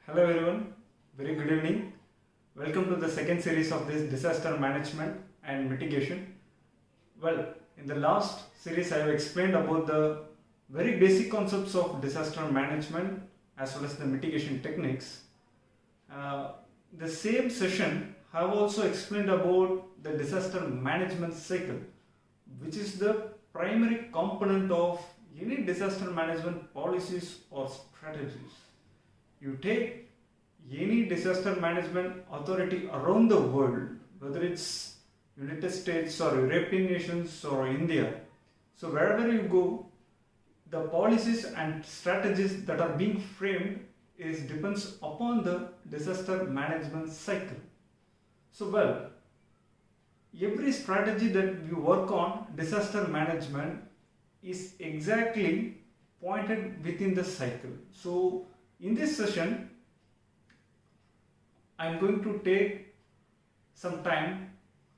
Hello everyone, very good evening. Welcome to the second series of this disaster management and mitigation. Well, in the last series I have explained about the very basic concepts of disaster management as well as the mitigation techniques. The same session I have also explained about the disaster management cycle, which is the primary component of any disaster management policies or strategies. You take any disaster management authority around the world, whether it's United States or European nations or India, so wherever you go, the policies and strategies that are being framed depends upon the disaster management cycle. So every strategy that we work on disaster management is exactly pointed within the cycle. So in this session I am going to take some time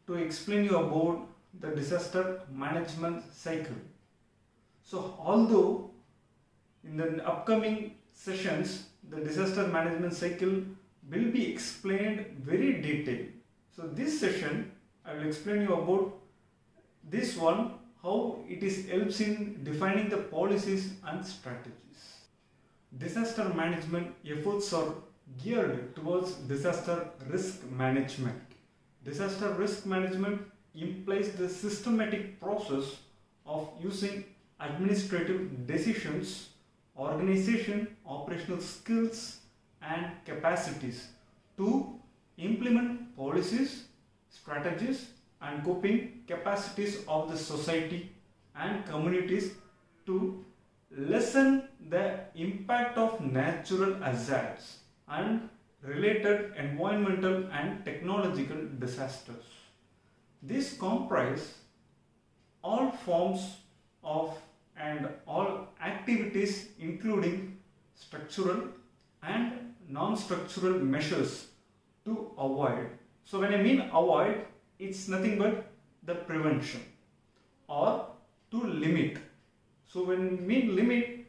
to explain you about the disaster management cycle. So although in the upcoming sessions the disaster management cycle will be explained very detailed, so this session I will explain you about this one, how it helps in defining the policies and strategies. Disaster management efforts are geared towards disaster risk management. Disaster risk management implies the systematic process of using administrative decisions, organization, operational skills and capacities to implement policies, strategies and coping capacities of the society and communities to lessen the impact of natural hazards and related environmental and technological disasters. These comprise all forms of and all activities including structural and non-structural measures to avoid. So when I mean avoid, it's nothing but the prevention or to limit. So when we mean limit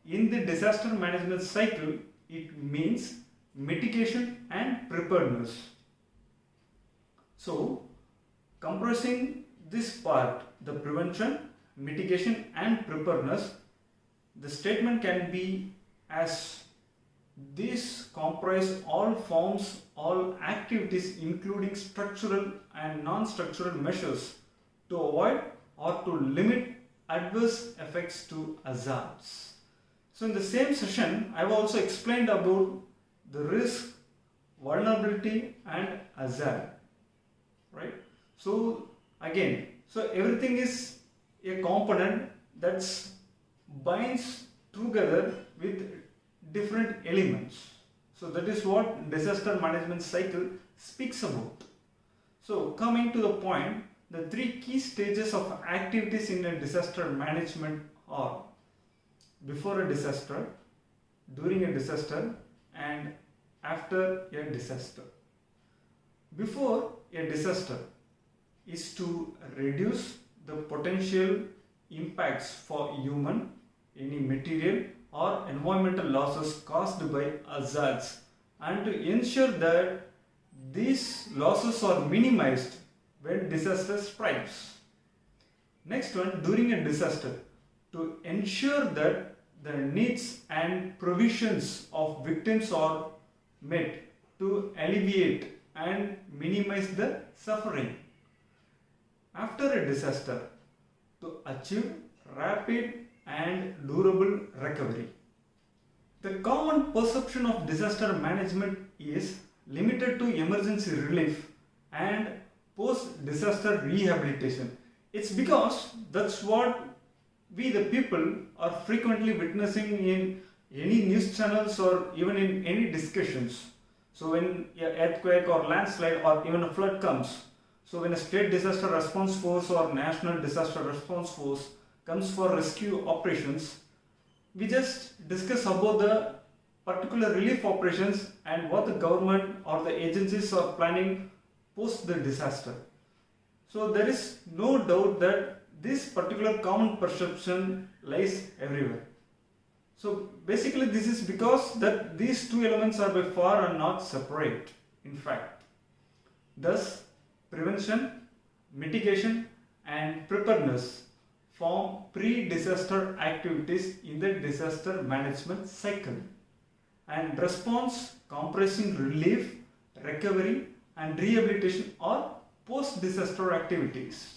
in the disaster management cycle, it means mitigation and preparedness. So compressing this part, the prevention, mitigation and preparedness, the statement can be as these comprise all forms, all activities including structural and non-structural measures to avoid or to limit adverse effects to hazards. So in the same session I have also explained about the risk, vulnerability and hazard, right? So again, so everything is a component that binds together with different elements. So that is what disaster management cycle speaks about. So coming to the point, the three key stages of activities in a disaster management are before a disaster, during a disaster and after a disaster. Before a disaster is to reduce the potential impacts for human, any material or environmental losses caused by hazards and to ensure that these losses are minimized when disaster strikes. Next one, during a disaster, to ensure that the needs and provisions of victims are met to alleviate and minimize the suffering. After a disaster, to achieve rapid and durable recovery. The common perception of disaster management is limited to emergency relief and post-disaster rehabilitation. It's because that's what we the people are frequently witnessing in any news channels or even in any discussions. So when an earthquake or landslide or even a flood comes, so when a state disaster response force or national disaster response force comes for rescue operations, we just discuss about the particular relief operations and what the government or the agencies are planning post the disaster. So there is no doubt that this particular common perception lies everywhere. So basically this is because that these two elements are by far and not separate in fact. Thus prevention, mitigation and preparedness form pre-disaster activities in the disaster management cycle, and response, comprising relief, recovery and rehabilitation are post-disaster activities.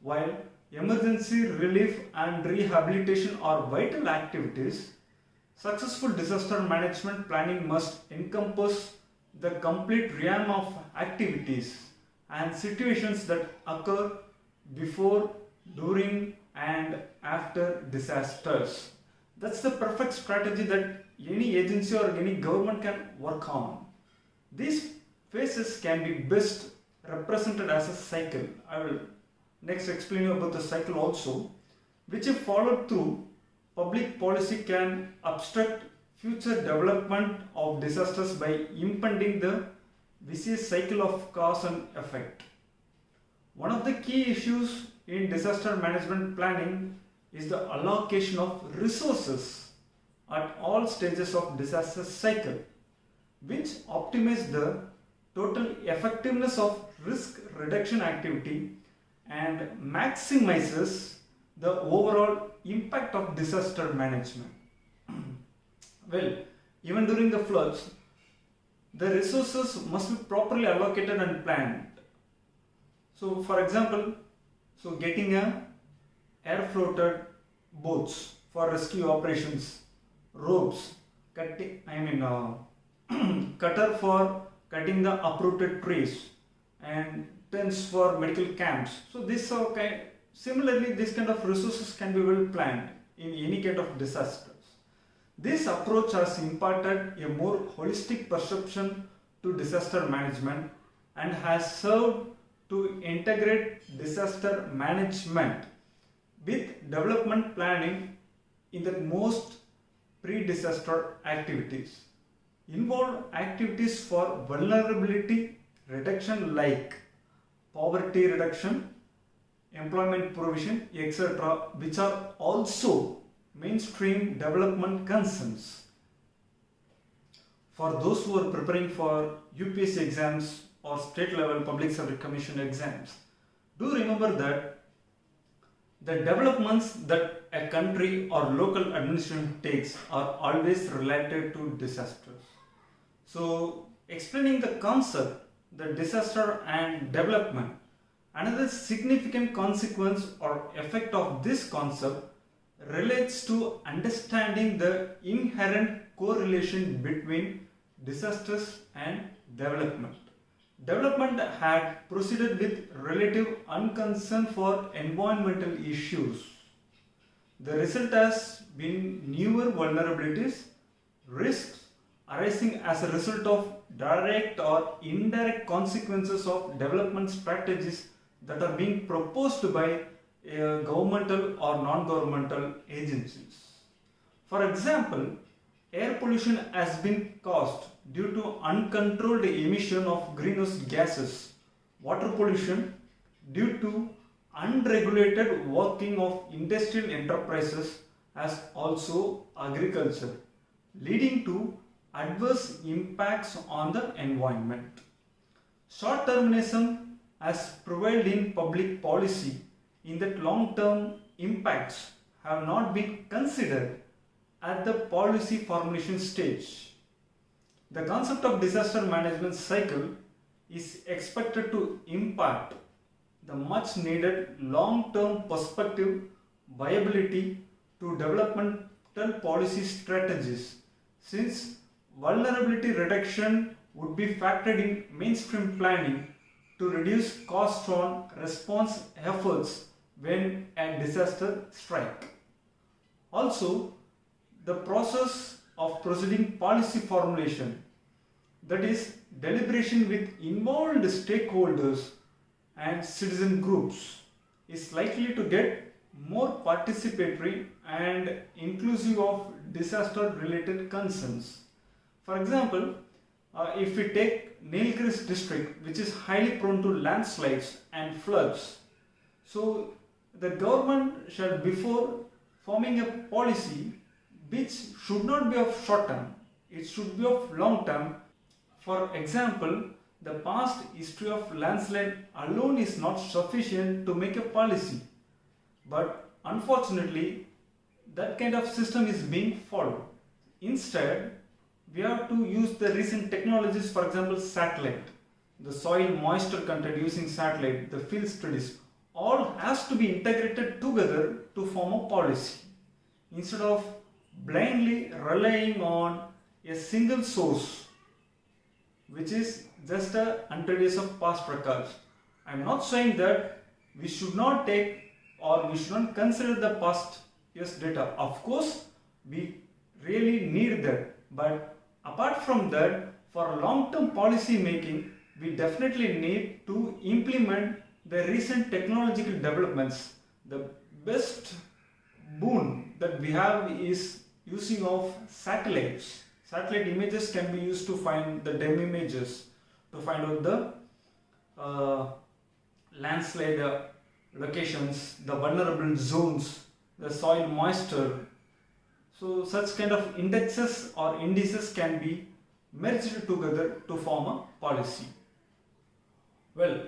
While emergency relief and rehabilitation are vital activities, successful disaster management planning must encompass the complete realm of activities and situations that occur before, during and after disasters. That's the perfect strategy that any agency or any government can work on. These phases can be best represented as a cycle. I will next explain you about the cycle also, which if followed through, public policy can obstruct future development of disasters by impeding the vicious cycle of cause and effect. One of the key issues in disaster management planning is the allocation of resources at all stages of disaster cycle, which optimize the total effectiveness of risk reduction activity and maximizes the overall impact of disaster management. Well, even during the floods, the resources must be properly allocated and planned. So for example, getting a air floated boats for rescue operations, ropes, cutter for cutting the uprooted trees, and tents for medical camps. So similarly this kind of resources can be well planned in any kind of disasters. This approach has imparted a more holistic perception to disaster management and has served to integrate disaster management with development planning in the most pre-disaster activities. Involve activities for vulnerability reduction like poverty reduction, employment provision, etc., which are also mainstream development concerns. For those who are preparing for UPSC exams or state level public service commission exams, do remember that the developments that a country or local administration takes are always related to disasters. So explaining the concept, the disaster and development, another significant consequence or effect of this concept relates to understanding the inherent correlation between disasters and development. Development had proceeded with relative unconcern for environmental issues. The result has been newer vulnerabilities, risks arising as a result of direct or indirect consequences of development strategies that are being proposed by governmental or non-governmental agencies. For example, air pollution has been caused due to uncontrolled emission of greenhouse gases, water pollution due to unregulated working of industrial enterprises, as also agriculture, leading to adverse impacts on the environment. Short-termism has prevailed in public policy in that long-term impacts have not been considered at the policy formulation stage. The concept of disaster management cycle is expected to impart the much needed long-term perspective viability to developmental policy strategies, since vulnerability reduction would be factored in mainstream planning to reduce cost on response efforts when a disaster strikes. Also, the process of proceeding policy formulation, that is deliberation with involved stakeholders and citizen groups, is likely to get more participatory and inclusive of disaster related concerns. For example, if we take Nilgiris district, which is highly prone to landslides and floods, so the government shall, before forming a policy, which should not be of short term, it should be of long term. For example, the past history of landslide alone is not sufficient to make a policy, but unfortunately that kind of system is being followed. Instead, we have to use the recent technologies, for example satellite, the soil moisture content using satellite, the field studies, all has to be integrated together to form a policy. Instead of blindly relying on a single source, which is just 100 years of past records. I am not saying that we should not take or we should not consider the past years data. Of course, we really need that. But apart from that, for long-term policy making, we definitely need to implement the recent technological developments. The best boon that we have is using of satellites. Satellite images can be used to find the DEM images, to find out the landslide locations, the vulnerable zones, the soil moisture. So such kind of indexes or indices can be merged together to form a policy. Well,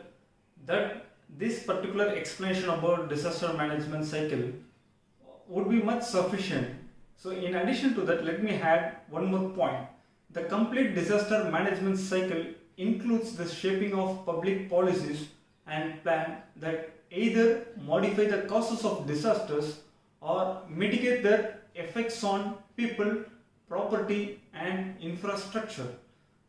this particular explanation about disaster management cycle would be much sufficient. So in addition to that, let me add one more point. The complete disaster management cycle includes the shaping of public policies and plan that either modify the causes of disasters or mitigate their effects on people, property and infrastructure.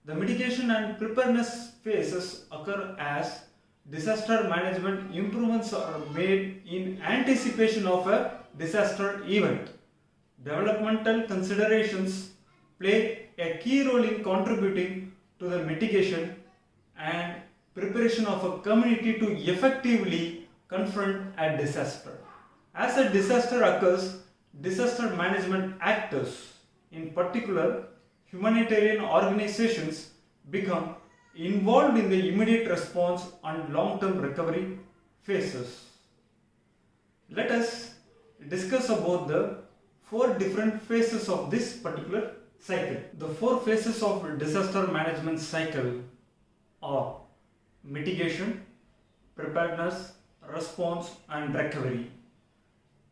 The mitigation and preparedness phases occur as disaster management improvements are made in anticipation of a disaster event. Developmental considerations play a key role in contributing to the mitigation and preparation of a community to effectively confront a disaster. As a disaster occurs, disaster management actors, in particular humanitarian organizations, become involved in the immediate response and long-term recovery phases. Let us discuss about the 4 different phases of this particular cycle. The 4 phases of disaster management cycle are mitigation, preparedness, response and recovery.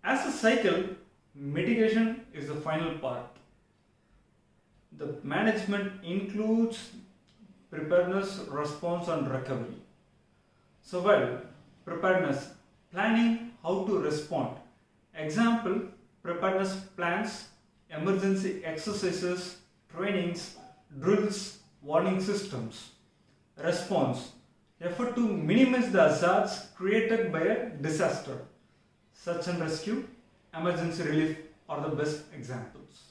As a cycle, mitigation is the final part. The management includes preparedness, response and recovery. So preparedness, planning how to respond. Example, preparedness plans, emergency exercises, trainings, drills, warning systems. Response, effort to minimize the hazards created by a disaster. Search and rescue, emergency relief are the best examples.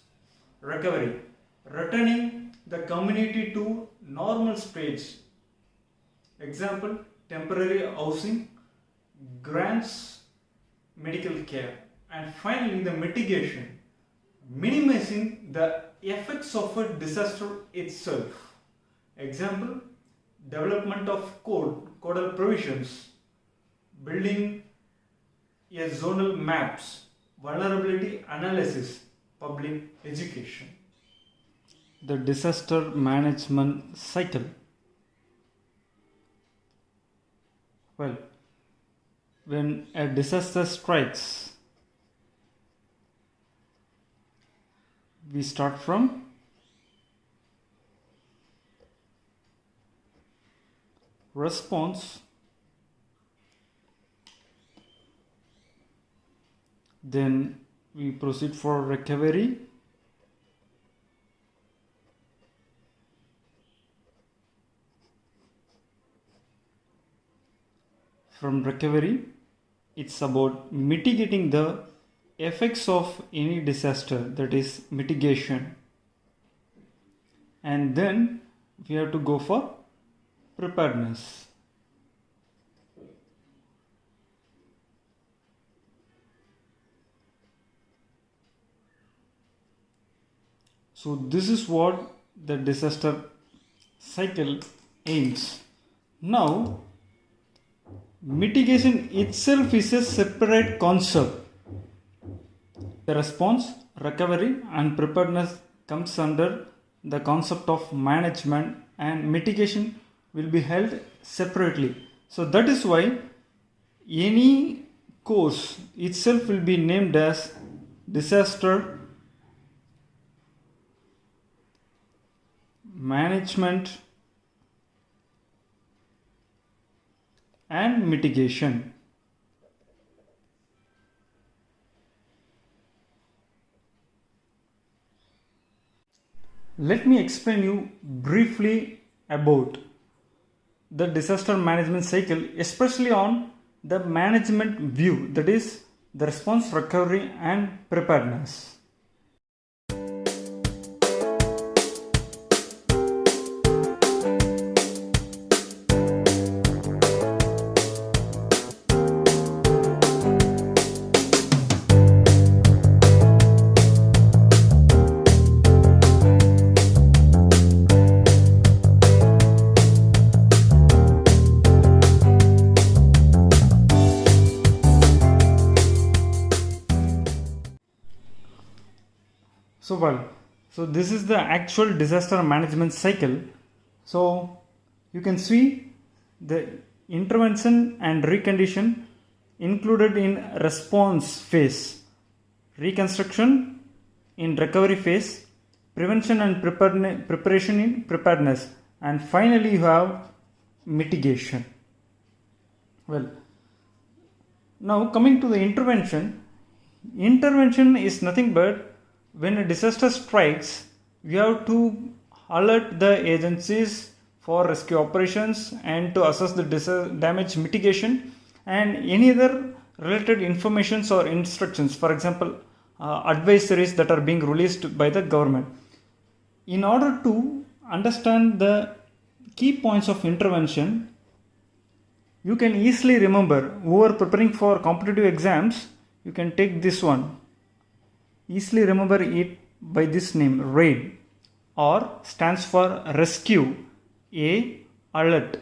Recovery, returning the community to normal stage. Example, temporary housing, grants, medical care. And finally, the mitigation, minimizing the effects of a disaster itself. Example, development of codal provisions, building a zonal maps, vulnerability analysis, public education. The disaster management cycle. Well, when a disaster strikes, we start from response, then we proceed for recovery, from recovery it's about mitigating the effects of any disaster, that is mitigation, and then we have to go for preparedness. So this is what the disaster cycle aims. Now, mitigation itself is a separate concept. The response, recovery and preparedness comes under the concept of management, and mitigation will be held separately. So that is why any course itself will be named as disaster management and mitigation. Let me explain you briefly about the disaster management cycle, especially on the management view, that is the response, recovery and preparedness. So this is the actual disaster management cycle. So you can see the intervention and recondition included in response phase, reconstruction in recovery phase, prevention and preparation in preparedness, and finally you have mitigation. Well, now coming to the intervention is nothing but when a disaster strikes, we have to alert the agencies for rescue operations and to assess the damage mitigation and any other related informations or instructions, for example advisories that are being released by the government. In order to understand the key points of intervention, you can easily remember, who are preparing for competitive exams, you can take this one. Easily remember it by this name, RAID. R stands for rescue, A alert,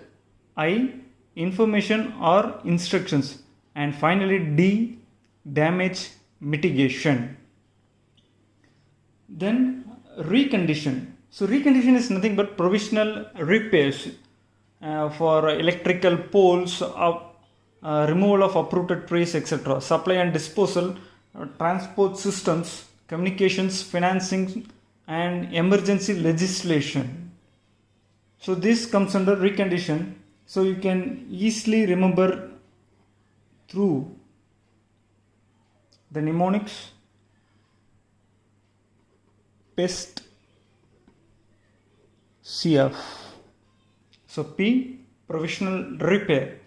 I information or instructions, and finally D damage mitigation. Then recondition. So recondition is nothing but provisional repairs for electrical poles, removal of uprooted trees, etc. Supply and disposal, transport systems, communications, financing and emergency legislation. So this comes under recondition. So you can easily remember through the mnemonics: PEST CF. So P provisional repair,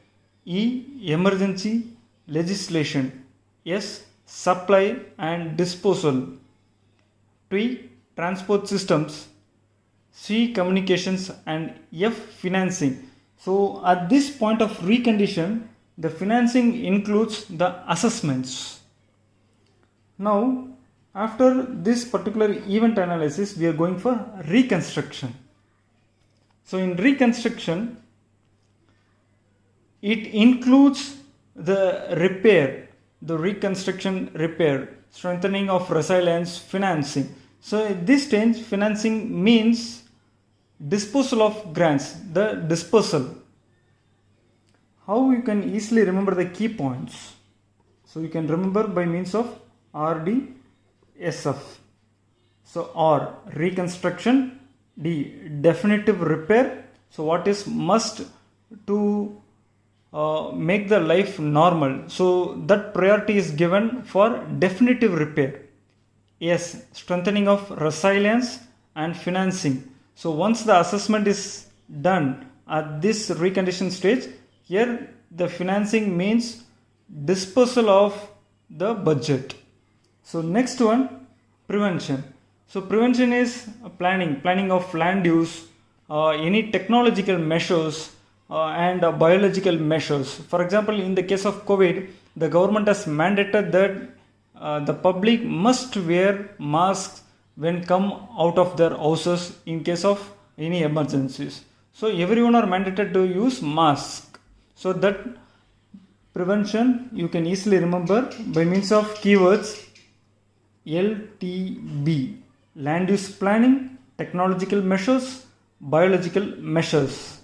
E emergency legislation, S supply and disposal, T transport systems, C communications, and F financing. So at this point of recondition, the financing includes the assessments. Now after this particular event analysis, we are going for reconstruction. So in reconstruction, it includes the repair, the reconstruction repair, strengthening of resilience, financing. So at this stage, financing means disposal of grants, the dispersal. How you can easily remember the key points? So you can remember by means of RDSF. So R reconstruction, D definitive repair. So what is must to make the life normal, so that priority is given for definitive repair. S strengthening of resilience and financing. So once the assessment is done at this recondition stage, here the financing means dispersal of the budget. So next one, prevention. So prevention is planning of land use, any technological measures and biological measures. For example, in the case of COVID, the government has mandated that the public must wear masks when come out of their houses in case of any emergencies. So everyone are mandated to use mask. So that prevention you can easily remember by means of keywords LTB, land use planning, technological measures, biological measures.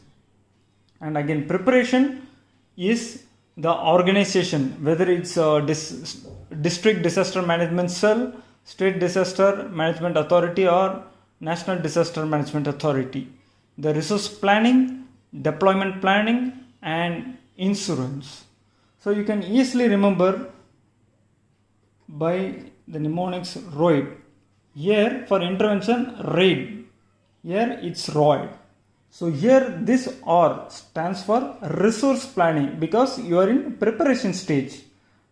And again, preparation is the organization, whether it's a district disaster management cell, state disaster management authority, or national disaster management authority. The resource planning, deployment planning, and insurance. So you can easily remember by the mnemonics ROID. Here for intervention, RAID. Here it's ROID. So here this R stands for resource planning, because you are in preparation stage.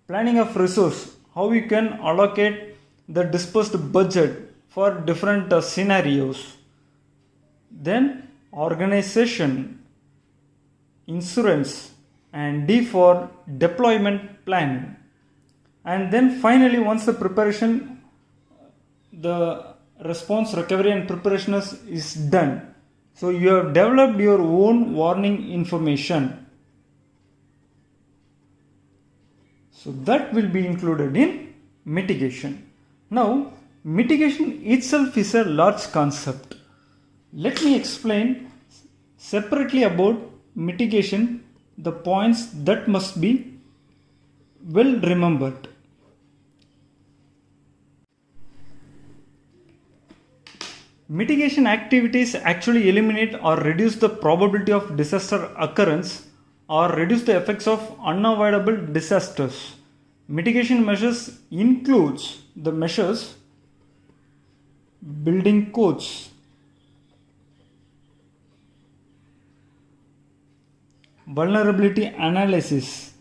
Planning of resource, how you can allocate the dispersed budget for different scenarios. Then organization, insurance, and D for deployment planning. And then finally, once the preparation, the response, recovery and preparation is done, so you have developed your own warning information. So that will be included in mitigation. Now, mitigation itself is a large concept. Let me explain separately about mitigation, the points that must be well remembered. Mitigation activities actually eliminate or reduce the probability of disaster occurrence or reduce the effects of unavoidable disasters. Mitigation measures includes the measures building codes, vulnerability analysis,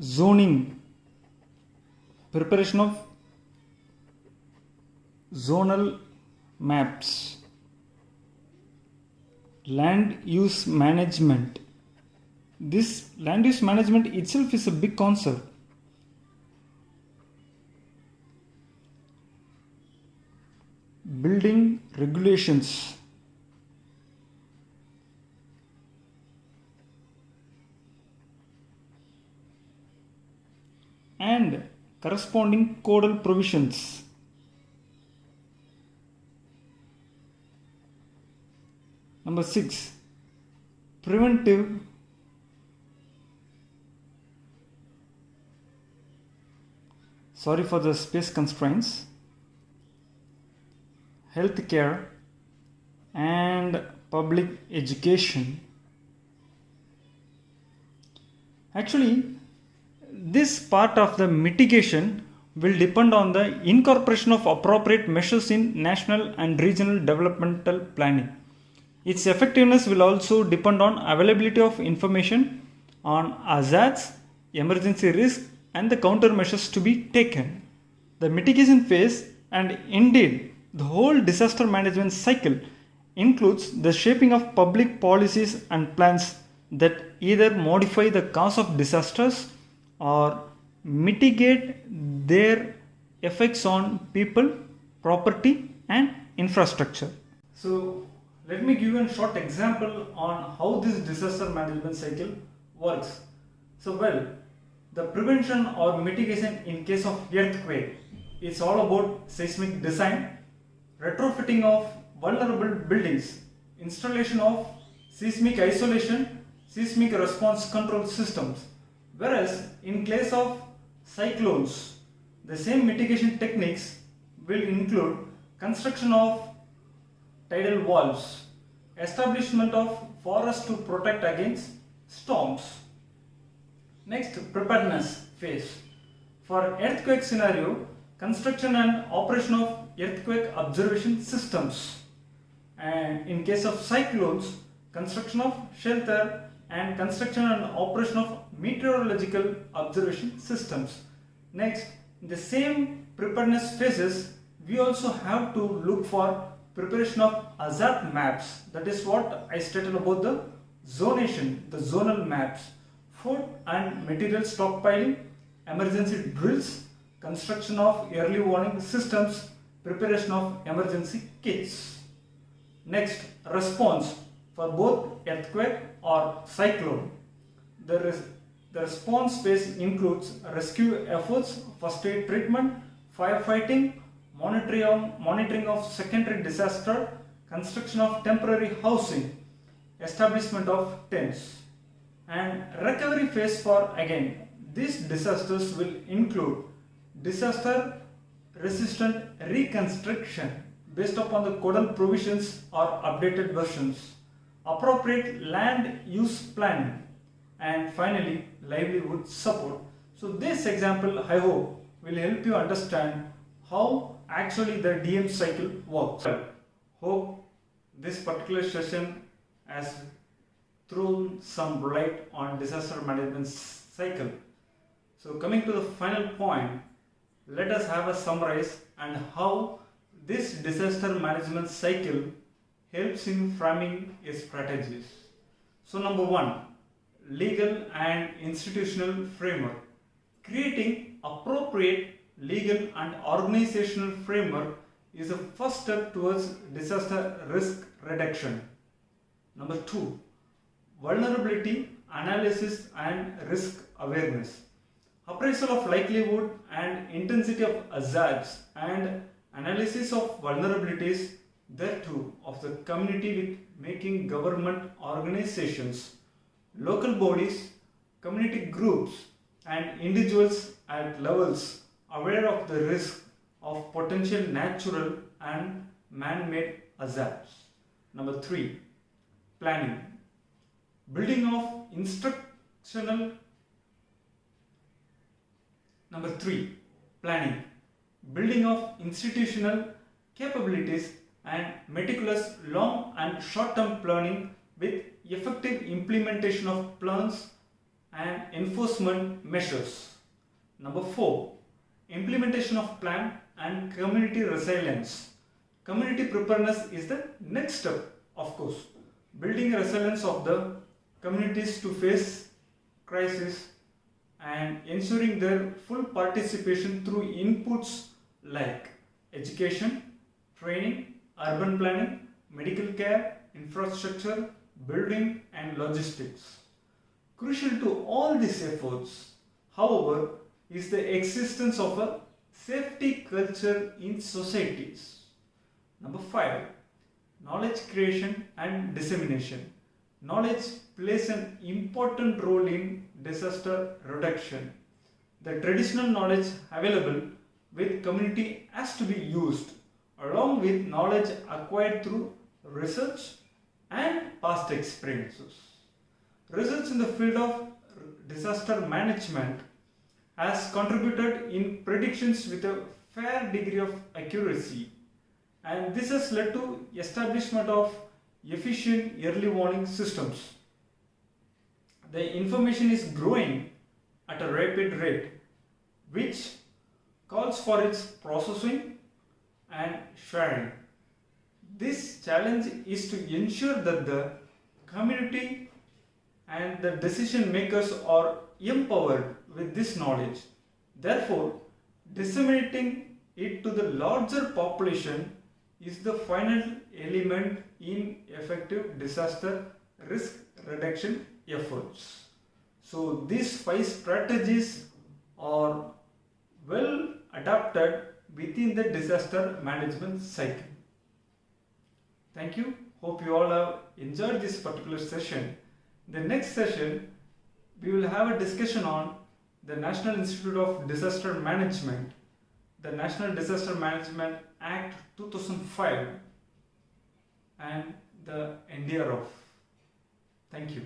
zoning, preparation of zonal maps, land use management. This land use management itself is a big concept. Building regulations, and corresponding codal provisions. Number 6, preventive sorry for the space constraints, healthcare and public education. Actually, this part of the mitigation will depend on the incorporation of appropriate measures in national and regional developmental planning. Its effectiveness will also depend on availability of information on hazards, emergency risk, and the countermeasures to be taken. The mitigation phase, and indeed the whole disaster management cycle, includes the shaping of public policies and plans that either modify the cause of disasters or mitigate their effects on people, property, and infrastructure. So let me give you a short example on how this disaster management cycle works. So the prevention or mitigation in case of earthquake, it's all about seismic design, retrofitting of vulnerable buildings, installation of seismic isolation, seismic response control systems. Whereas in case of cyclones, the same mitigation techniques will include construction of tidal walls, establishment of forests to protect against storms. Next, preparedness phase. For earthquake scenario, construction and operation of earthquake observation systems. And in case of cyclones, construction of shelter and construction and operation of meteorological observation systems. Next, in the same preparedness phases, we also have to look for preparation of hazard maps. That is what I stated about the zonation, the zonal maps, food and material stockpiling, emergency drills, construction of early warning systems, preparation of emergency kits. Next, response. for both earthquake or cyclone. The response phase includes rescue efforts, first aid treatment, firefighting, monitoring of secondary disaster, construction of temporary housing, establishment of tents, and recovery phase for again. These disasters will include disaster resistant reconstruction based upon the codal provisions or updated versions, appropriate land use planning, and finally livelihood support. So this example, I hope, will help you understand how actually the DM cycle works. Hope this particular session has thrown some light on disaster management cycle. So coming to the final point, let us have a summarize and how this disaster management cycle helps in framing its strategies. So number one, legal and institutional framework. Creating appropriate legal and organizational framework is the first step towards disaster risk reduction. Number two, vulnerability analysis and risk awareness. Appraisal of likelihood and intensity of hazards and analysis of vulnerabilities, thereto of the community with making government organizations, local bodies, community groups and individuals at levels aware of the risk of potential natural and man-made hazards. Number three, planning. Building of instructional. Number three, planning. Building of institutional capabilities and meticulous long and short-term planning with effective implementation of plans and enforcement measures. Number four, implementation of plan and community resilience. Community preparedness is the next step, of course. Building resilience of the communities to face crisis and ensuring their full participation through inputs like education, training, urban planning, medical care, infrastructure, building and logistics. Crucial to all these efforts, however, is the existence of a safety culture in societies. Number five, knowledge creation and dissemination. Knowledge plays an important role in disaster reduction. The traditional knowledge available with community has to be used along with knowledge acquired through research and past experiences. Research in the field of disaster management has contributed in predictions with a fair degree of accuracy, and this has led to establishment of efficient early warning systems. The information is growing at a rapid rate, which calls for its processing and sharing. This challenge is to ensure that the community and the decision makers are empowered with this knowledge. Therefore, disseminating it to the larger population is the final element in effective disaster risk reduction efforts. So these five strategies are well adapted within the disaster management cycle. Thank you. Hope you all have enjoyed this particular session. The next session, we will have a discussion on the National Institute of Disaster Management, the National Disaster Management Act 2005 and the NDRF. Thank you.